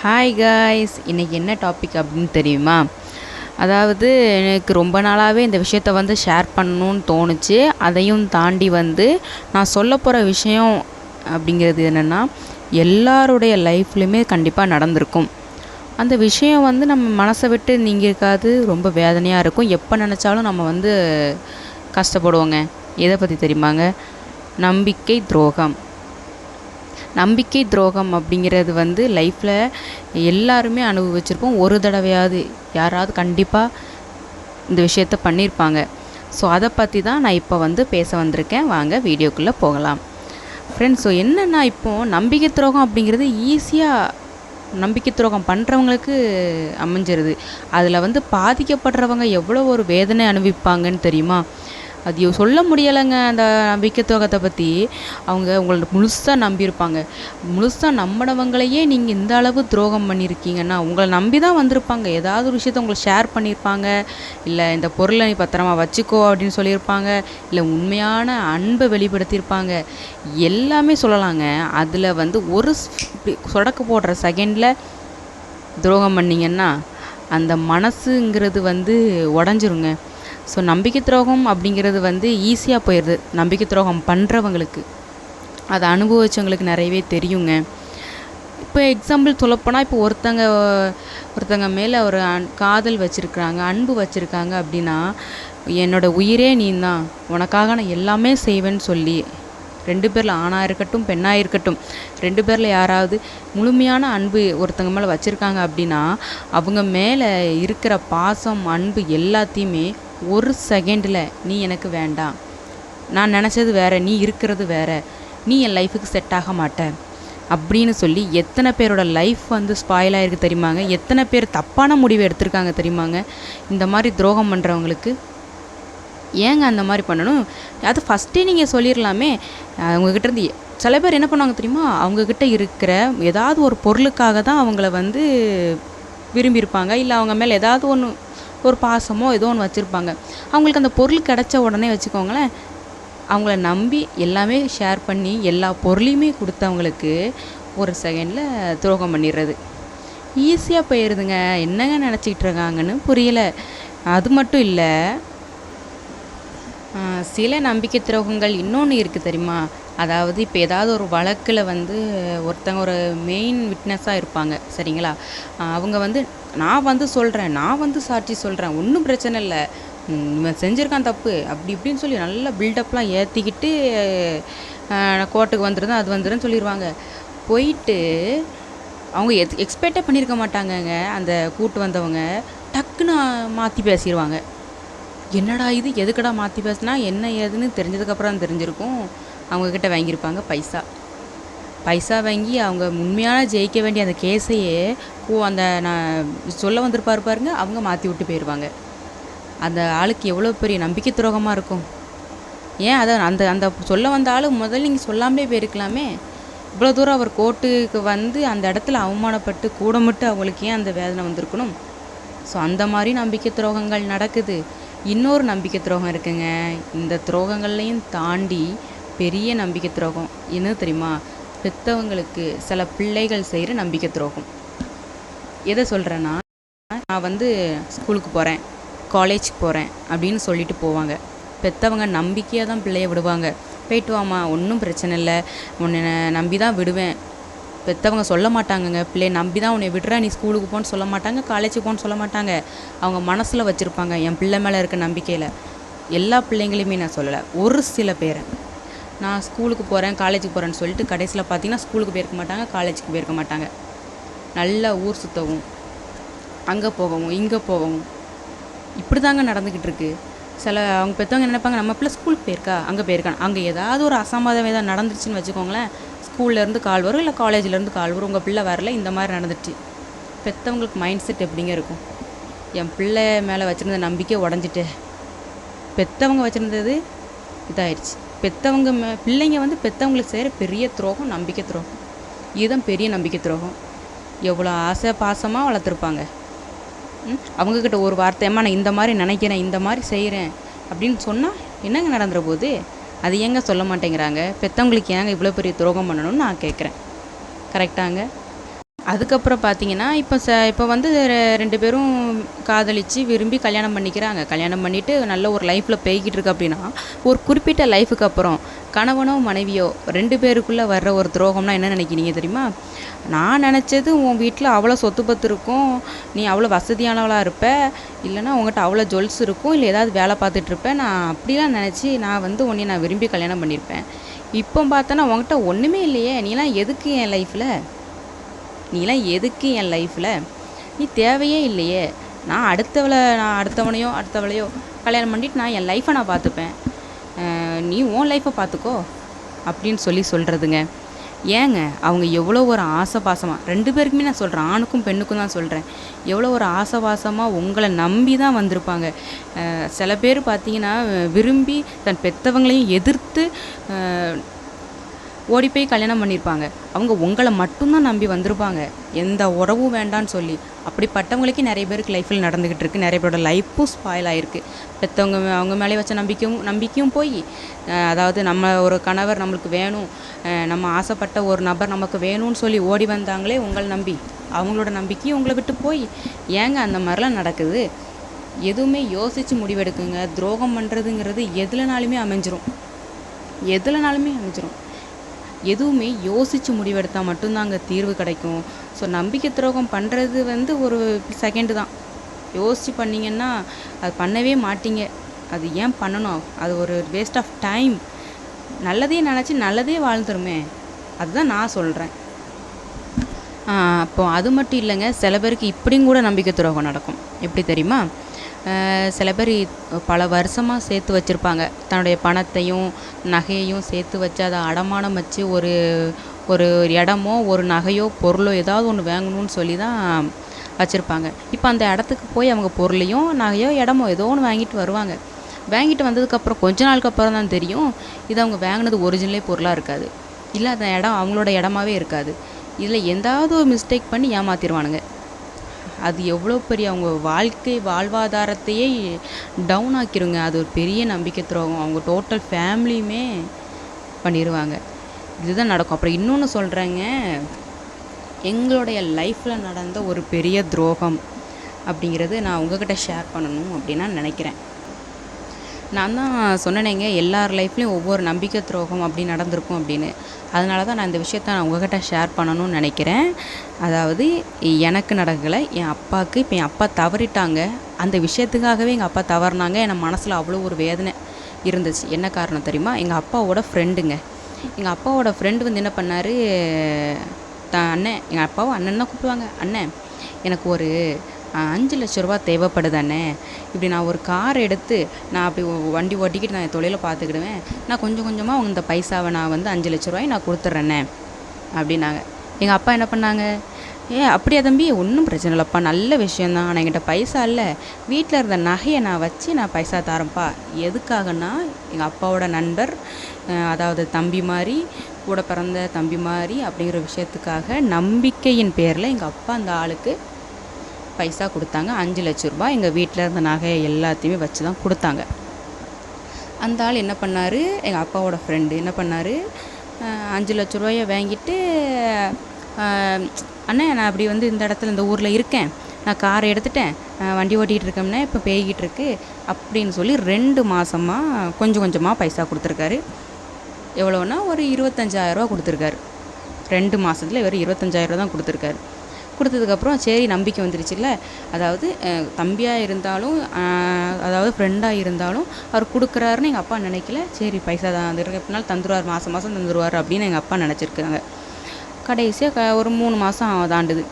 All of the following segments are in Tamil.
ஹாய் காய்ஸ், இன்றைக்கி என்ன டாபிக் அப்படின்னு தெரியுமா? அதாவது எனக்கு ரொம்ப நாளாகவே இந்த விஷயத்த ஷேர் பண்ணணும்னு தோணுச்சு. அதையும் தாண்டி நான் சொல்ல போகிற விஷயம் அப்படிங்கிறது என்னென்னா, எல்லாருடைய லைஃப்லையுமே கண்டிப்பாக நடந்திருக்கும். அந்த விஷயம் நம்ம மனசை விட்டு நீங்கிருக்காது, ரொம்ப வேதனையாக இருக்கும். எப்போ நினச்சாலும் நம்ம கஷ்டப்படுவோங்க. எதை பற்றி தெரியுமாங்க? நம்பிக்கை துரோகம். நம்பிக்கை துரோகம் அப்படிங்கிறது லைஃப்பில் எல்லாருமே அனுபவிச்சிருப்போம். ஒரு தடவையாவது யாராவது கண்டிப்பாக இந்த விஷயத்த பண்ணியிருப்பாங்க. ஸோ அதை பற்றி தான் நான் இப்போ பேச வந்திருக்கேன். வாங்க வீடியோக்குள்ளே போகலாம் ஃப்ரெண்ட்ஸ். ஸோ என்னென்னா, இப்போது நம்பிக்கை துரோகம் அப்படிங்கிறது ஈஸியாக நம்பிக்கை துரோகம் பண்ணுறவங்களுக்கு அமைஞ்சிருது. அதில் பாதிக்கப்படுறவங்க எவ்வளோ ஒரு வேதனை அனுபவிப்பாங்கன்னு தெரியுமா? அது சொல்ல முடியலைங்க. அந்த நம்பிக்கை துரோகத்தை பற்றி உங்களை முழுசாக நம்பியிருப்பாங்க. முழுசாக நம்பினவங்களையே நீங்கள் இந்த அளவு துரோகம் பண்ணியிருக்கீங்கன்னா, உங்களை நம்பி தான் வந்திருப்பாங்க. ஏதாவது ஒரு விஷயத்த உங்களுக்கு ஷேர் பண்ணியிருப்பாங்க, இல்லை இந்த பொருளை நீ பத்திரமா வச்சுக்கோ அப்படின்னு சொல்லியிருப்பாங்க, இல்லை உண்மையான அன்பை வெளிப்படுத்தியிருப்பாங்க. எல்லாமே சொல்லலாங்க. அதில் ஒரு சொடக்கு போடுற செகண்டில் துரோகம் பண்ணிங்கன்னா அந்த மனசுங்கிறது உடஞ்சிருங்க. ஸோ நம்பிக்கை துரோகம் அப்படிங்கிறது ஈஸியாக போயிடுது நம்பிக்கை துரோகம் பண்ணுறவங்களுக்கு. அதை அனுபவிச்சவங்களுக்கு நிறையவே தெரியுங்க. இப்போ எக்ஸாம்பிள் சொல்லப்போனால், இப்போ ஒருத்தங்க மேலே ஒரு காதல் வச்சுருக்குறாங்க, அன்பு வச்சுருக்காங்க அப்படின்னா, என்னோடய உயிரே நீ தான், உனக்காக நான் எல்லாமே செய்வேன்னு சொல்லி 2 பேரில் ஆணாக இருக்கட்டும் பெண்ணாக இருக்கட்டும் 2 பேரில் யாராவது முழுமையான அன்பு ஒருத்தங்க மேலே வச்சுருக்காங்க அப்படின்னா, அவங்க மேலே இருக்கிற பாசம் அன்பு எல்லாத்தையுமே ஒரு செகண்டில் நீ எனக்கு வேண்டாம், நான் நினச்சது வேறு, நீ இருக்கிறது வேறு, நீ என் லைஃபுக்கு செட் ஆக மாட்டேன் அப்படின்னு சொல்லி எத்தனை பேரோட லைஃப் ஸ்பாயில் ஆகிருக்கு தெரியுமாங்க? எத்தனை பேர் தப்பான முடிவை எடுத்திருக்காங்க தெரியுமாங்க? இந்த மாதிரி துரோகம் பண்ணுறவங்களுக்கு ஏங்க அந்த மாதிரி பண்ணணும்? அது ஃபஸ்ட்டே நீங்கள் சொல்லிடலாமே. அவங்கக்கிட்டேருந்து சில பேர் என்ன பண்ணுவாங்க தெரியுமா? அவங்கக்கிட்ட இருக்கிற ஏதாவது ஒரு பொருளுக்காக தான் அவங்கள விரும்பியிருப்பாங்க, இல்லை அவங்க மேலே ஏதாவது ஒன்று ஒரு பாசமோ ஏதோ ஒன்று வச்சுருப்பாங்க. அவங்களுக்கு அந்த பொருள் கிடச்ச உடனே வச்சுக்கோங்களேன், அவங்கள நம்பி எல்லாமே ஷேர் பண்ணி எல்லா பொருளையுமே கொடுத்தவங்களுக்கு ஒரு செகண்டில் துரோகம் பண்ணிடுறது ஈஸியாக போயிடுதுங்க. என்னங்க நினச்சிக்கிட்டு இருக்காங்கன்னு புரியலை. அது மட்டும் இல்லை, சில நம்பிக்கை துரோகங்கள் இன்னொன்று இருக்குது தெரியுமா? அதாவது இப்போ ஏதாவது ஒரு வழக்கில் ஒருத்தங்க ஒரு மெயின் விட்னஸாக இருப்பாங்க, சரிங்களா? அவங்க நான் சொல்கிறேன், நான் சாட்சி சொல்கிறேன், ஒன்றும் பிரச்சனை இல்லை, இவன் செஞ்சுருக்கான் தப்பு அப்படி இப்படின்னு சொல்லி நல்லா பில்டப்லாம் ஏற்றிக்கிட்டு கோர்ட்டுக்கு வந்துடுதான் அது வந்துடுன்னு சொல்லிடுவாங்க. போயிட்டு அவங்க எக்ஸ்பெக்டே பண்ணியிருக்க மாட்டாங்கங்க. அந்த கூட்டு வந்தவங்க டக்குன்னு மாற்றி பேசிடுவாங்க. என்னடா இது, எதுக்கடா மாற்றி பேசினா என்ன ஏதுன்னு தெரிஞ்சதுக்கப்புறம் தெரிஞ்சிருக்கும். அவங்கக்கிட்ட வாங்கியிருப்பாங்க பைசா வாங்கி அவங்க உண்மையான ஜெயிக்க வேண்டிய அந்த கேஸையே அந்த நான் சொல்ல வந்திருப்பார் பாருங்க, அவங்க மாற்றி விட்டு போயிடுவாங்க. அந்த ஆளுக்கு எவ்வளோ பெரிய நம்பிக்கை துரோகமாக இருக்கும். ஏன் அதை அந்த அந்த சொல்ல வந்த ஆள் முதல்ல நீங்கள் சொல்லாமலே போயிருக்கலாமே. இவ்வளோ தூரம் அவர் கோர்ட்டுக்கு அந்த இடத்துல அவமானப்பட்டு கூடமிட்டு அவங்களுக்கு ஏன் அந்த வேதனை வந்திருக்கணும்? ஸோ அந்த மாதிரி நம்பிக்கை துரோகங்கள் நடக்குது. இன்னொரு நம்பிக்கை துரோகம் இருக்குங்க. இந்த துரோகங்கள்லையும் தாண்டி பெரிய நம்பிக்கை துரோகம் என்ன தெரியுமா? பெற்றவங்களுக்கு சில பிள்ளைகள் செய்கிற நம்பிக்கை துரோகம். எதை சொல்கிறேன்னா, நான் ஸ்கூலுக்கு போகிறேன், காலேஜுக்கு போகிறேன் அப்படின்னு சொல்லிட்டு போவாங்க. பெற்றவங்க நம்பிக்கையாக தான் பிள்ளைய விடுவாங்க. போயிட்டு வாமா, ஒன்றும் பிரச்சனை இல்லை, உன்னை நம்பி தான் விடுவேன். பெற்றவங்க சொல்ல மாட்டாங்கங்க, பிள்ளைய நம்பி தான் உன்னை விடுறேன், நீ ஸ்கூலுக்கு போன்னு சொல்ல மாட்டாங்க, காலேஜுக்கு போன்னு சொல்ல மாட்டாங்க. அவங்க மனசில் வச்சுருப்பாங்க என் பிள்ளை மேலே இருக்க நம்பிக்கையில். எல்லா பிள்ளைங்களையுமே நான் சொல்லலை, ஒரு சில பேரை. நான் ஸ்கூலுக்கு போகிறேன் காலேஜுக்கு போகிறேன்னு சொல்லிட்டு கடைசியில் பார்த்தீங்கன்னா ஸ்கூலுக்கு போயிருக்க மாட்டாங்க, காலேஜுக்கு போயிருக்க மாட்டாங்க. நல்லா ஊர் சுற்றவும், அங்கே போகவும் இங்கே போகவும் இப்படி தாங்க நடந்துக்கிட்டு இருக்கு. சில அவங்க பெற்றவங்க நினைப்பாங்க, நம்ம பிள்ளை ஸ்கூலுக்கு போயிருக்கா, அங்கே போயிருக்கான், அங்கே ஏதாவது ஒரு அசம்பாதம் ஏதாவது நடந்துச்சுன்னு வச்சுக்கோங்களேன், ஸ்கூல்லேருந்து கால் வரும், இல்லை காலேஜ்லேருந்து கால் வரும், உங்கள் பிள்ளை வரல, இந்த மாதிரி நடந்துச்சு. பெற்றவங்களுக்கு மைண்ட் செட் எப்படிங்க இருக்கும்? என் பிள்ளை மேலே வச்சுருந்த நம்பிக்கை உடஞ்சிட்டு, பெற்றவங்க வச்சுருந்தது இதாகிடுச்சு. பெற்றவங்க பிள்ளைங்க பெற்றவங்களுக்கு செய்கிற பெரிய துரோகம் நம்பிக்கை துரோகம். இதுதான் பெரிய நம்பிக்கை துரோகம். எவ்வளோ ஆசை பாசமாக வளர்த்துருப்பாங்க. அவங்கக்கிட்ட ஒரு வார்த்தையம்மா நான் இந்த மாதிரி நினைக்கிறேன், இந்த மாதிரி செய்கிறேன் அப்படின்னு சொன்னால் என்னங்க நடந்துற போது? அது ஏங்க சொல்ல மாட்டேங்கிறாங்க? பெற்றவங்களுக்கு ஏங்க இவ்வளோ பெரிய துரோகம் பண்ணணும்னு நான் கேட்குறேன். கரெக்டாங்க? அதுக்கப்புறம் பார்த்தீங்கன்னா, இப்போ வந்து 2 பேரும் காதலிச்சு, விரும்பி கல்யாணம் பண்ணிக்கிறாங்க. கல்யாணம் பண்ணிட்டு நல்ல ஒரு லைஃப்பில போய்க்கிட்டு இருக்கு அப்படின்னா, ஒரு குறிப்பிட்ட லைஃப்‌க்கு அப்புறம் கணவனோ, மனைவியோ 2 பேருக்குள்ள வர்ற ஒரு துரோகம்னா என்ன நினைக்கிறீங்க தெரியுமா? நான் நினச்சது உன் வீட்ல அவ்வளோ சொத்து பத்து இருக்கும். நீ அவ்வளோ வசதியானவளா இருப்ப. இல்லன்னா உன்கிட்ட அவ்வளோ ஜுவல்ஸ் இருக்கும். இல்ல ஏதாவது வேலை பார்த்துட்டு இருப்ப. நான் அப்படிலாம் நினச்சு நான் வந்து உன்னைய நான் விரும்பி கல்யாணம் பண்ணியிருப்பேன். இப்போ பார்த்தோன்னா உன்கிட்ட ஒண்ணுமே இல்லையே! நீலாம் எதுக்கு என் லைஃப்ல? நீலாம் எதுக்கு என் லைஃப்ல? நீ தேவையே இல்லையே! நான் அடுத்தவனையோ, அடுத்தவளையோ கல்யாணம் பண்ணிட்டு நான் என் லைஃப்ப நான் பார்த்துப்பேன். நீ உன் லைஃப்ப பார்த்துக்கோ! அப்படின்னு சொல்றதுங்க. ஏங்க அவங்க எவ்வளோ ஒரு ஆசை பாசமா 2 பேருக்குமே நான் சொல்றேன். ஆணுக்கும், பெண்ணுக்கும் தான் சொல்றேன். எவ்வளோ ஒரு ஆசை பாசமா உங்கள நம்பி தான் வந்திருப்பாங்க. சில பேர் பார்த்தீங்கன்னா, விரும்பி தன் பெத்தவங்களையும் எதிர்த்து அ ஓடி போய் கல்யாணம் பண்ணியிருப்பாங்க. அவங்க உங்கள மட்டும் தான் நம்பி வந்திருப்பாங்க. எந்த உறவும் வேண்டான்னு சொல்லி. அப்படிப்பட்டவங்களுக்கே நிறைய பேருக்கு லைஃப்ல நடந்துகிட்டு இருக்கு. நிறைய பேரோட லைஃப்பும் ஸ்பாயில் ஆயிருக்கு. பெத்தவங்க அவங்க மேலே வச்ச நம்பிக்கையும் போய், அதாவது நம்ம ஒரு கணவர் நம்மளுக்கு வேணும், நம்ம ஆசைப்பட்ட ஒரு நபர் நமக்கு வேணும்னு சொல்லி ஓடி வந்தாங்களே உங்கள நம்பி. அவங்களோட நம்பிக்கையும் உங்கள விட்டு போய், ஏங்க அந்த மாரிலாம் நடக்குது? எதுவுமே யோசிச்சு முடிவெடுக்குங்க. துரோகம் பண்ணுறதுங்கிறது எதுலனாலுமே அமைஞ்சிரும். எதுலனாலுமே அமைஞ்சிரும். எதுவுமே யோசிச்சு முடிவெடுத்தா மட்டும்தாங்க தீர்வு கிடைக்கும். ஸோ நம்பிக்கை துரோகம் பண்ணுறது வந்து ஒரு செகண்டு தான். யோசிச்சு பண்ணீங்கன்னா, அது பண்ணவே மாட்டீங்க. அது ஏன் பண்ணணும்? அது ஒரு வேஸ்ட் ஆஃப் டைம். நல்லதே நினச்சி நல்லதே வாழ்ந்துருமே! அதுதான் நான் சொல்றேன். அப்போ அது மட்டும் இல்லைங்க. சில பேருக்கு இப்படியும் கூட நம்பிக்கை துரோகம் நடக்கும். எப்படி தெரியுமா? சில பேர் பல வருஷமா சேர்த்து வச்சுருப்பாங்க. தன்னுடைய பணத்தையும், நகையையும் சேர்த்து வச்சு அதை அடமானம் வச்சு ஒரு ஒரு இடமோ, ஒரு நகையோ, பொருளோ ஏதாவது ஒன்று வாங்கணும்னு சொல்லி தான் வச்சுருப்பாங்க. இப்போ அந்த இடத்துக்கு போய் அவங்க பொருளையும், நகையோ, இடமோ ஏதோ ஒன்று வாங்கிட்டு வருவாங்க. வாங்கிட்டு வந்ததுக்கப்புறம் கொஞ்ச நாளுக்கு அப்புறம் தான் தெரியும், இது அவங்க வாங்கினது ஒரிஜினலே பொருளாக இருக்காது. இல்லை அந்த இடம் அவங்களோட இடமாவே இருக்காது. இதில் எந்தாவது ஒரு மிஸ்டேக் பண்ணி ஏமாத்திருவானுங்க. அது எவ்வளோ பெரிய அவங்க வாழ்வாதாரத்தையே டவுன் ஆக்கிருங்க. அது ஒரு பெரிய நம்பிக்கை துரோகம். அவங்க டோட்டல் ஃபேமிலியுமே பண்ணிடுவாங்க. இதுதான் நடக்கும். அப்புறம் இன்னொன்று சொல்கிறேங்க, எங்களுடைய லைஃப்பில் நடந்த ஒரு பெரிய துரோகம் அப்படிங்கிறது நான் உங்ககிட்ட ஷேர் பண்ணணும் அப்படின்னு நான் நினைக்கிறேன். நான் தான் சொன்னேனேங்க, எல்லார் லைஃப்லேயும் ஒவ்வொரு நம்பிக்கை துரோகம் அப்படி நடந்திருக்கும் அப்படின்னு. அதனால தான் நான் இந்த விஷயத்த நான் உங்ககிட்ட ஷேர் பண்ணணும்னு நினைக்கிறேன். அதாவது எனக்கு நடக்கலை, என் அப்பாவுக்கு. இப்போ என் அப்பா தவறிட்டாங்க. அந்த விஷயத்துக்காகவே எங்கள் அப்பா தவறுனாங்க. என் மனசில் அவ்வளோ ஒரு வேதனை இருந்துச்சு. என்ன காரணம் தெரியுமா? எங்கள் அப்பாவோட ஃப்ரெண்டுங்க. எங்கள் அப்பாவோட ஃப்ரெண்டு வந்து என்ன பண்ணார், அண்ணன், எங்கள் அப்பாவை அண்ணன் தான் கூப்பிடுவாங்க. அண்ணன், எனக்கு ஒரு 5 லட்ச ரூபா தேவைப்படுது அண்ணே. இப்படி நான் ஒரு கார் எடுத்து நான் அப்படி வண்டி ஓட்டிக்கிட்டு நான் என் தொழிலை பார்த்துக்கிடுவேன். நான் கொஞ்சம் கொஞ்சமாக இந்த பைசாவை நான் வந்து 5 லட்ச ரூபாயை நான் கொடுத்துட்றேண்ணே அப்படின்னாங்க. எங்கள் அப்பா என்ன பண்ணாங்க, அப்படியா தம்பி, ஒன்றும் பிரச்சனை இல்லைப்பா, நல்ல விஷயந்தான். ஆனால் என்கிட்ட பைசா இல்லை, வீட்டில் இருந்த நகையை நான் வச்சு நான் பைசா தரேன்ப்பா. எதுக்காகன்னா, எங்கள் அப்பாவோட நண்பர், அதாவது தம்பி மாதிரி, கூட பிறந்த தம்பி மாதிரி அப்படிங்கிற விஷயத்துக்காக நம்பிக்கையின் பேரில் எங்கள் அப்பா அந்த ஆளுக்கு பைசா கொடுத்தாங்க. 5 லட்ச ரூபா எங்கள் வீட்டில் இருந்த நகையை எல்லாத்தையுமே வச்சு தான் கொடுத்தாங்க. அந்த ஆள் என்ன பண்ணார், எங்கள் அப்பாவோட ஃப்ரெண்டு என்ன பண்ணார், 5 லட்ச ரூபாயை வாங்கிட்டு, அண்ணே நான் அப்படி வந்து இந்த இடத்துல இந்த ஊரில் இருக்கேன், நான் காரை எடுத்துட்டேன், வண்டி ஓட்டிகிட்டு இருக்கோம்னே, இப்போ பேய்கிட்டு இருக்கு அப்படின்னு சொல்லி 2 மாதமாக கொஞ்சம் கொஞ்சமாக பைசா கொடுத்துருக்காரு. எவ்வளோன்னா ஒரு 25,000 கொடுத்துருக்காரு. 2 மாதத்துல இவர் 25,000 தான் கொடுத்துருக்காரு. கொடுத்ததுக்கப்புறம் சரி நம்பிக்கை வந்துருச்சுல்ல, அதாவது தம்பியாக இருந்தாலும், அதாவது ஃப்ரெண்டாக இருந்தாலும் அவர் கொடுக்குறாருன்னு எங்கள் அப்பா நினைக்கல. சரி பைசா தான் எப்படினாலும் தந்துடுவார், மாதம் மாதம் தந்துடுவார் அப்படின்னு எங்கள் அப்பா நினச்சிருக்காங்க. கடைசியாக ஒரு 3 மாதம் தாண்டுது.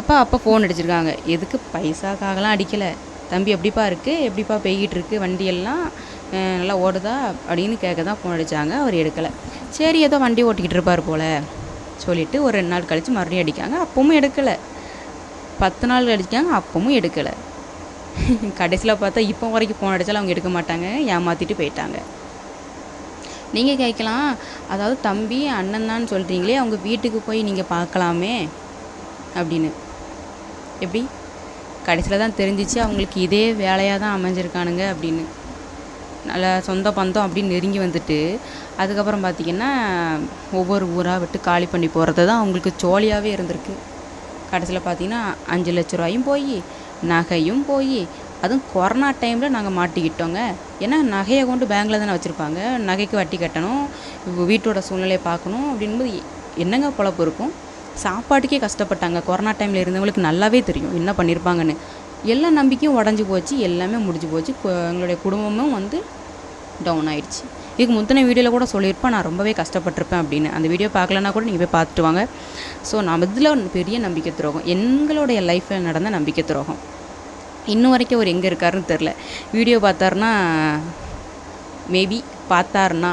அப்பா ஃபோன் அடிச்சிருக்காங்க. எதுக்கு, பைசாக்காகலாம் அடிக்கலை, தம்பி எப்படிப்பா இருக்குது, எப்படிப்பா பெய்கிட்டு இருக்குது, வண்டியெல்லாம் நல்லா ஓடுதா அப்படின்னு கேட்க தான் ஃபோன் அடித்தாங்க. அவர் எடுக்கலை. சரி ஏதோ வண்டி ஓட்டிக்கிட்டு இருப்பார் போல் சொல்லிவிட்டு ஒரு 2 நாள் கழித்து மறுபடியும் அடிக்காங்க. அப்பவும் எடுக்கலை. 10 நாள் அடிக்காங்க, அப்பவும் எடுக்கலை. கடைசியில் பார்த்தா இப்போ வரைக்கும் ஃபோன் அடித்தாலும் அவங்க எடுக்க மாட்டாங்க, ஏமாற்றிட்டு போயிட்டாங்க. நீங்கள் கேட்கலாம், அதாவது தம்பி அண்ணன் தான் சொல்கிறீங்களே, அவங்க வீட்டுக்கு போய் நீங்கள் பார்க்கலாமே அப்படின்னு. எப்படி? கடைசியில் தான் தெரிஞ்சிச்சு அவங்களுக்கு இதே வேலையாக தான் அமைஞ்சிருக்கானுங்க அப்படின்னு. நல்லா சொந்த பந்தம் அப்படின்னு நெருங்கி வந்துட்டு, அதுக்கப்புறம் பார்த்திங்கன்னா ஒவ்வொரு ஊராக விட்டு காலி பண்ணி போகிறது தான் அவங்களுக்கு ஜோலியாகவே இருந்திருக்கு. கடைசியில் பார்த்தீங்கன்னா 5 லட்ச ரூபாயும் போய் நகையும் போய் அதுவும் கொரோனா டைமில் நாங்கள் மாட்டிக்கிட்டோங்க. ஏன்னா நகையை கொண்டு பேங்கில் தானே வச்சுருப்பாங்க, நகைக்கு வட்டி கட்டணும், வீட்டோட சூழ்நிலையை பார்க்கணும் அப்படின்போது என்னங்க பொழப்பு இருக்கும். சாப்பாட்டுக்கே கஷ்டப்பட்டாங்க. கொரோனா டைமில் இருந்தவங்களுக்கு நல்லாவே தெரியும் என்ன பண்ணியிருப்பாங்கன்னு. எல்லா நம்பிக்கையும் உடஞ்சி போச்சு, எல்லாமே முடிஞ்சு போச்சு. எங்களுடைய குடும்பமும் வந்து டவுன் ஆயிடுச்சு. இதுக்கு முந்தின வீடியோவில் கூட சொல்லியிருப்பேன் நான் ரொம்பவே கஷ்டப்பட்டிருப்பேன் அப்படின்னு. அந்த வீடியோ பார்க்கலன்னா கூட நீங்கள் போய் பார்த்துட்டு வாங்க. ஸோ நம்ம இதில் பெரிய நம்பிக்கை துரோகம், எங்களுடைய லைஃப்பில் நடந்த நம்பிக்கை துரோகம். இன்னும் வரைக்கும் அவர் எங்கே இருக்காருன்னு தெரில. வீடியோ பார்த்தாருன்னா மேபி பார்த்தாருன்னா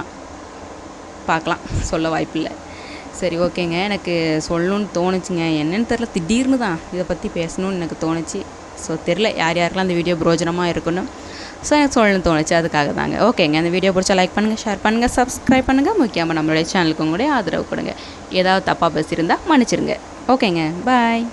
பார்க்கலாம், சொல்ல வாய்ப்பில்லை. சரி ஓகேங்க, எனக்கு சொல்லணுன்னு தோணுச்சுங்க. என்னென்னு தெரில, திடீர்னு தான் இதை பற்றி பேசணும்னு எனக்கு தோணுச்சு. ஸோ தெரில யார் யாருக்கெல்லாம் அந்த வீடியோ பிரோஜனமாக இருக்குன்னு. ஸோ எனக்கு சொல்லணும்னு தோணுச்சு, அதுக்காக தாங்க. ஓகேங்க, அந்த வீடியோ பிடிச்சா லைக் பண்ணுங்கள், ஷேர் பண்ணுங்கள், சப்ஸ்கிரைப் பண்ணுங்கள். முக்கியமாக நம்மளுடைய சேனலுக்கு உங்களுடைய ஆதரவு கொடுங்க. ஏதாவது தப்பாக பேசியிருந்தால் மன்னிச்சிருங்க. ஓகேங்க, பாய்.